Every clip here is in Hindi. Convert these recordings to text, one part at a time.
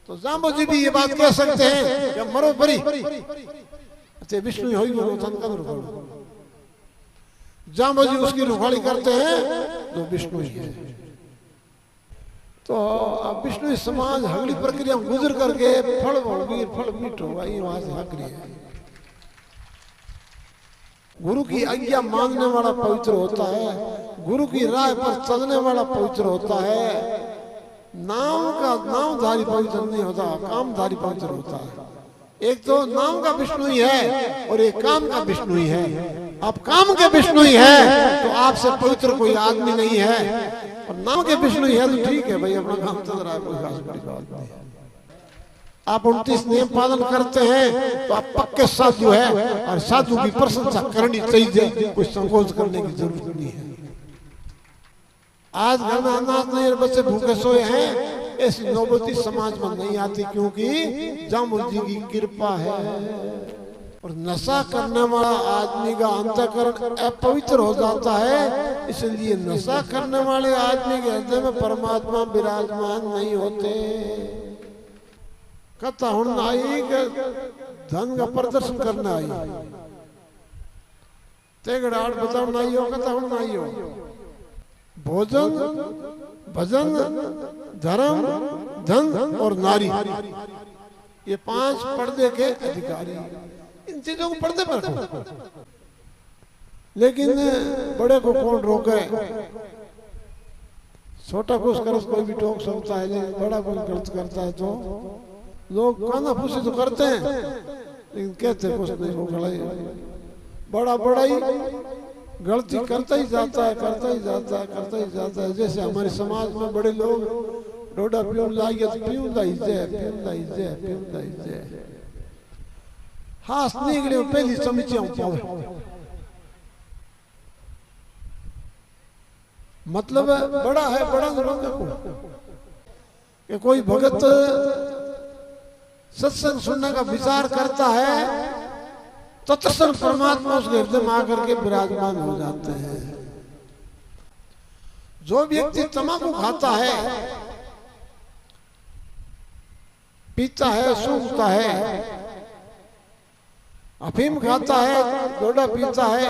तो जाम्बो जी भी ये बात कह सकते हैं कि मरो बरी अच्छा विष्णु ही होगी वो संत का रुखाड़ी। जाम्बो जी उसकी रुखाड़ी करते हैं तो विष्णु ही है। तो अब विष्णु समाज अगली प्रक्रिया गुजर करके फल होगी, फल मीठ होगा, ये वहां से हक रही है। गुरु की आज्ञा मानने वाला पवित्र होता है, गुरु की राह पर चलने वाला पवित्र होता है। नामधारी पवित्र नहीं होता, कामधारी पवित्र होता है। एक तो नाम का विष्णु ही है और एक काम का विष्णु ही है। आप काम के विष्णु ही है तो आपसे पवित्र कोई आदमी नहीं है, और नाम के विष्णु ही है तो ठीक है भाई, अपना काम चल रहा है, कोई खास बड़ी बात नहीं। आप 29 नियम पालन करते हैं तो आप पक्के साधु है, और साधु की प्रशंसा करनी चाहिए, कोई संकोच करने की जरूरत नहीं है। आज घर में अनाज नहीं, बच्चे भूखे सोए हैं, ऐसी नौबती समाज में नहीं आती, क्योंकि जाम्बो जी की कृपा है। और नशा करने वाला आदमी का अंतःकरण अपवित्र हो जाता है, इसलिए नशा करने वाले आदमी के हृदय में परमात्मा विराजमान नहीं होते। कथा हुन आई के धन का प्रदर्शन करना आई, तेगड़ाड़ बताना आई हो, कथा हुन आई हो। भोजन, भजन, धर्म, धन और नारी, ये 5 पर्दे के अधिकारी, इन चीजों को पर्दे पर रखो। लेकिन बड़े को कौन रोके? छोटा कुछ कर कोई भी टोक सकता है, लेकिन बड़ा कुछ गलत करता है तो लोग काना फूसी तो करते हैं, लेकिन कहते कुछ नहीं, वो गड़ा बड़ा ही गलती करता ही जाता है, करता ही जाता है, करता ही जाता है। जैसे हमारे समाज में बड़े लोग डोडा पीऊं लाइए तो पीऊं लाई जे, पीऊं लाई जे, पीऊं लाई जे, हाथ निकले पहली समितियां पावे। मतलब बड़ा है, बड़ा रंग को कि कोई भगत सत्संग सुनने का विचार करता है, तत्क्षण परमात्मा उसके हृदय में आकर के विराजमान हो जाते हैं। जो व्यक्ति तंबाकू खाता है, पीता है, सूंघता है, अफीम खाता है, डोडा पीता है,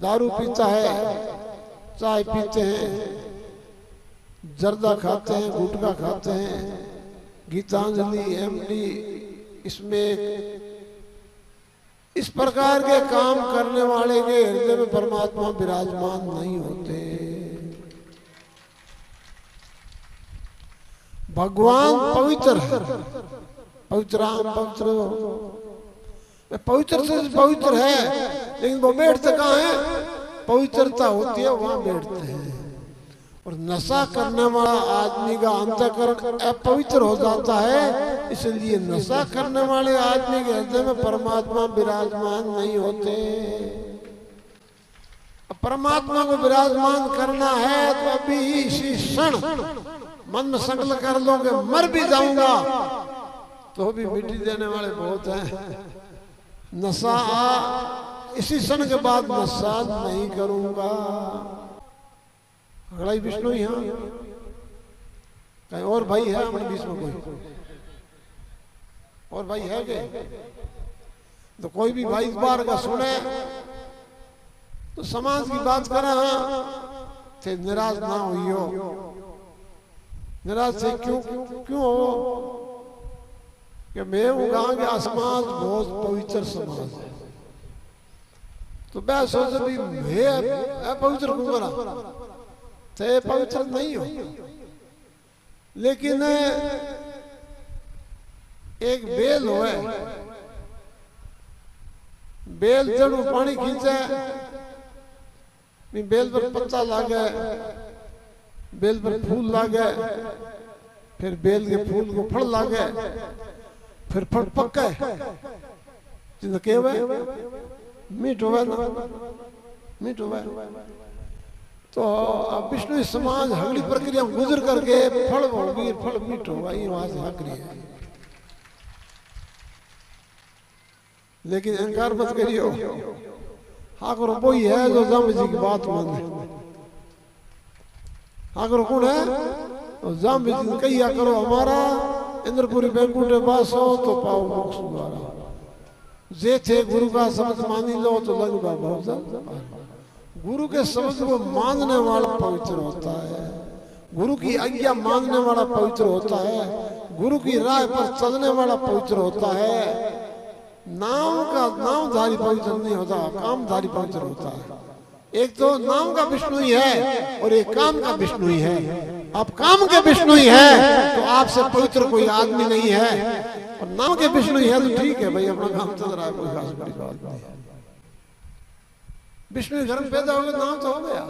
दारू पीता है, चाय पीते हैं, जर्दा खाते हैं, गुटखा खाते हैं, गीतांजलि, एमडी, इसमें इस प्रकार के काम करने वाले के हृदय में परमात्मा विराजमान नहीं होते। भगवान पवित्र है, पवित्र पवित्र से पवित्र है, लेकिन वो बैठते कहाँ है? पवित्रता होती है वहां बैठते हैं। और नशा करने वाला आदमी का अंतःकरण अपवित्र हो जाता है, इसलिए नशा करने वाले आदमी के हृदय में परमात्मा विराजमान नहीं होते। परमात्मा को विराजमान करना है तो अभी इसी क्षण मन में संकल्प कर लो कि मर भी जाऊंगा तो भी मिट्टी देने वाले बहुत हैं। नशा इसी क्षण के बाद नशा नहीं करूंगा। अगला विष्णु यहाँ कहीं और भाई है हमारे बीच में? कोई और भाई है क्या? तो कोई भी भाई इस बार का सुने तो समाज की बात करें, थे निराश ना हुई हो। निराश से क्यों हो कि मैं वो कहा कि समाज बहुत पवित्र समाज है, तो मैं सोच भी मैं पवित्र क्यों करा? थे पवित्र नहीं हो, लेकिन एक बेल हो, बेल जड़ू पानी खींचे, बेल पर पत्ता लागे, बेल पर फूल लागे, फिर बेल के फूल को फल लागे, फिर फल पके, जिन्हें केवे मीठ होवे ना, मीठ होवे। तो अब विष्णु समाज अगली प्रक्रिया गुजर करके फल होगी, फल मीठ होगा, ये वहां से हक रही है। लेकिन अहंकार मत करियो। हाँ करो वही है जो जाम्बो जी की बात माने। हाँ करो कौन है? तो जाम्बो जी कहिया करो हमारा इंद्रपुरी बैकुंठ वासो तो पाओ मोक्ष द्वारा। जे थे गुरु का शब्द मानी लो तो लग बहुत। गुरु के शब्द को मानने वाला पवित्र होता है, गुरु की आज्ञा मानने वाला पवित्र होता है, गुरु की राह पर चलने वाला पवित्र होता है। नामधारी पवित्र नहीं होता, कामधारी पवित्र होता है। एक तो नाम का विष्णु ही है और एक काम का विष्णु ही है। आप काम के विष्णु ही है तो आपसे पवित्र कोई आदमी नहीं है, और नाम के विष्णु ही है तो ठीक है भाई, अपना काम चल रहा है, कोई खास बड़ी बात नहीं। विष्णु घर में पैदा हो गया, नाम तो हो गया,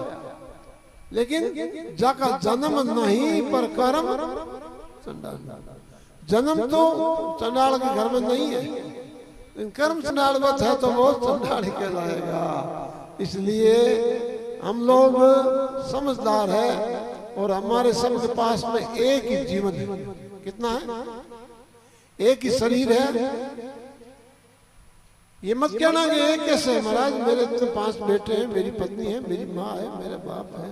लेकिन जाका जन्म नहीं पर कर्म चंडाल। जन्म तो चंडाल के घर में नहीं है, लेकिन कर्म चंडालवत है तो वो चंडाल ही कहलाएगा। इसलिए हम लोग समझदार है और हमारे सबके पास में एक ही जीवन है। कितना है? एक ही शरीर है। ये मत कहना कि एक कैसे महाराज, मेरे तो 5 बेटे हैं, मेरी पत्नी है, मेरी माँ है, मेरे बाप है,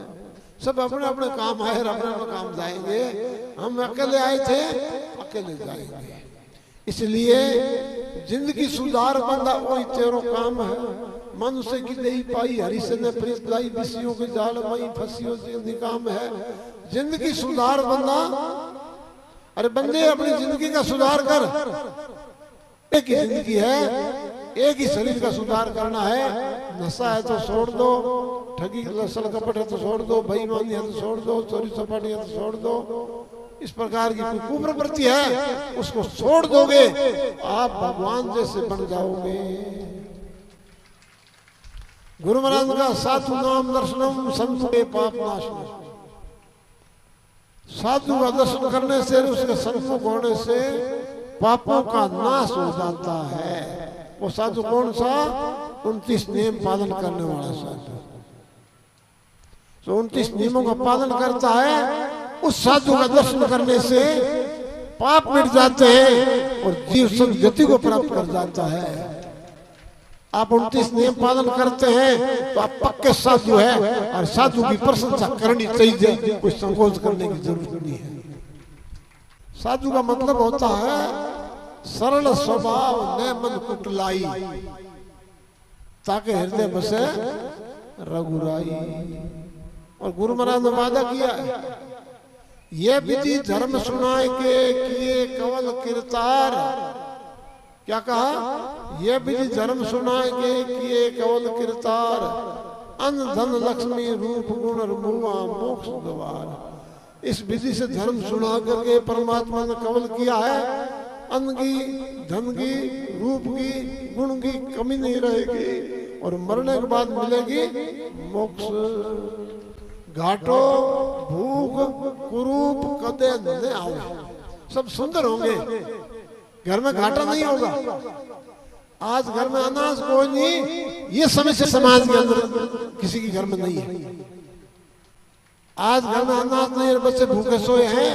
सब अपने अपने काम आए, अपने अपने काम जाएंगे। हम अकेले आए थे, अकेले जाएंगे। इसलिए जिंदगी सुधार बंदा वही तेरो काम है। मनुष्य की नहीं पाई हरि से ने प्रीत लाई, विषयों के जाल माई फसियों से निकाम है। जिंदगी सुधार बंदा, अरे बंदे अपनी जिंदगी का सुधार कर। एक ही जिंदगी है, एक ही शरीर का सुधार करना है। नशा है तो छोड़ दो, ठगी लसल कपट है तो छोड़ दो, बेईमानी है तो छोड़ दो, चोरी चपाटी है तो छोड़ दो। इस प्रकार की कोई कुप्रवृत्ति है उसको छोड़ दोगे, आप भगवान जैसे बन जाओगे। गुरु महाराज का साधु नाम दर्शनम संत के पाप नाशनम। साधु का दर्शन करने से, उसके सन्मुख होने से पापों का नाश हो जाता है। वो साधु कौन सा? 29 नियम पालन करने वाला साधु। जो 29 नियमों का पालन करता है, उस साधु का दर्शन करने से पाप मिट जाते हैं और जीव सद्गति को प्राप्त कर जाता है। आप 29 नियम पालन करते हैं तो आप पक्के साधु है, और साधु की प्रशंसा करनी चाहिए, कोई संकोच करने की जरूरत नहीं है। साधु का मतलब होता है सरल स्वभाव ने मन कुटलाई, ताकि हृदय बसे रघुराई। और गुरु महाराज ने वादा किया है, ये विधि धर्म सुनाए के किए कवल किरतार। क्या कहा? ये विधि धर्म सुनाए के किए कवल किरतार, अन्न धन लक्ष्मी रूप गुण मुआ मोक्ष द्वार। इस विधि से धर्म सुना करके परमात्मा ने कवल किया है। अन्न की, धन की, रूप की, गुण की कमी नहीं रहेगी, और मरने के बाद मिलेगी मोक्ष। घाटो भूख कुरूप कदे न आओ, सब सुंदर होंगे, घर में घाटा नहीं होगा। आज घर में अनाज कोई नहीं, ये समस्या समाज के अंदर किसी के घर में नहीं है। आज घर में अनाज नहीं है, बच्चे भूखे सोए हैं,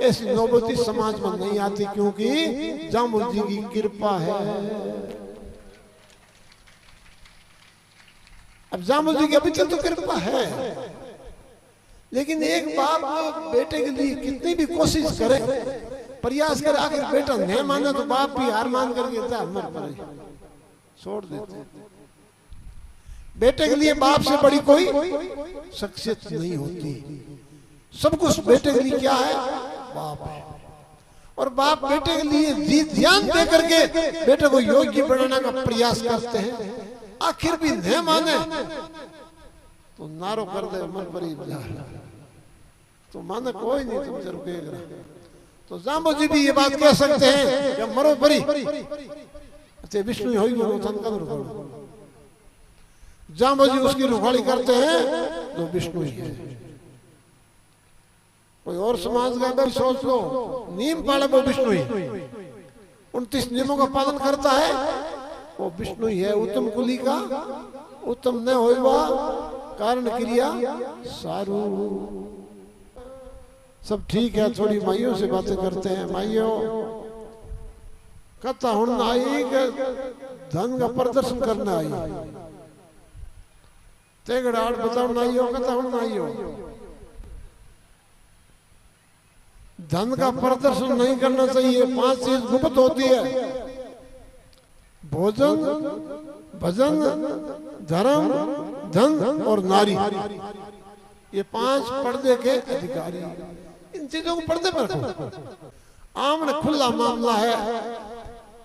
ऐसी नौबती समाज में नहीं आती, क्योंकि जामुन जी की कृपा है। अब जामुन जी की अभी तो कृपा है, लेकिन एक बाप बेटे के लिए कितनी भी कोशिश करे, प्रयास करे, आखिर बेटा नहीं माने तो बाप भी हार मान करके मर पड़े, छोड़ देते। बेटे के लिए बाप से बड़ी कोई शख्सियत नहीं होती। सब कुछ बेटे के लिए क्या है? बाप है। और बाप बेटे के लिए ध्यान दे करके बेटे को योग्य बनाने का प्रयास करते हैं, आखिर भी नहीं माने तो नारो कर दे मर परी तो माने कोई नहीं, तुम जरूर रुकेगा। तो जाम्बो जी भी ये बात कह सकते हैं कि मरो परी अच्छे विष्णु होई वो तन का रुको। जाम्बो जी उसकी रुखाड़ी करते हैं तो विष्णु ही है। कोई और समाज का अगर सोच लो, नियम पाले वो विष्णु ही, 29 नियमों का पालन करता है वो विष्णु ही है। उत्तम कुली का उत्तम न होइबा कारण क्रिया सारू। सब ठीक है, थोड़ी माइयों से बातें करते हैं। माइयों कथा हुन आई के धन का प्रदर्शन करना आई, तेगड़ाड़ बताओ आई हो, कथा हुन आई हो। धन का प्रदर्शन नहीं करना चाहिए। 5 चीज गुप्त होती है, भोजन, भजन, धर्म, धन और नारी। ये 5 पर्दे के अधिकारी, इन चीजों को पर्दे पर रखो। आमने खुला मामला है,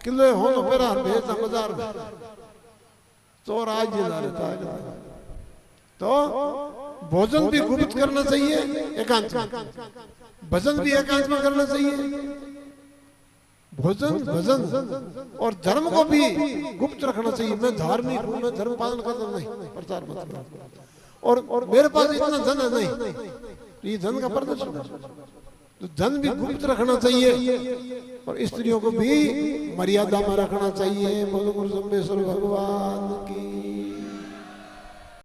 किले हो न पेरा भेजना बाजार में, चोर आज जिला रहता है। तो भोजन भी गुप्त करना चाहिए एकांत में, भजन भी एकांत में करना चाहिए। भोजन, भजन और धर्म को भी गुप्त रखना चाहिए। मैं धार्मिक हूं, मैं धर्म पालन करता नहीं, प्रचार मत करो। और मेरे पास इतना धन है नहीं, ये धन का प्रदर्शन है। तो धन भी गुप्त रखना चाहिए और स्त्रियों को भी मर्यादा में रखना चाहिए। बोलो गुरु जम्बेश्वर भगवान की।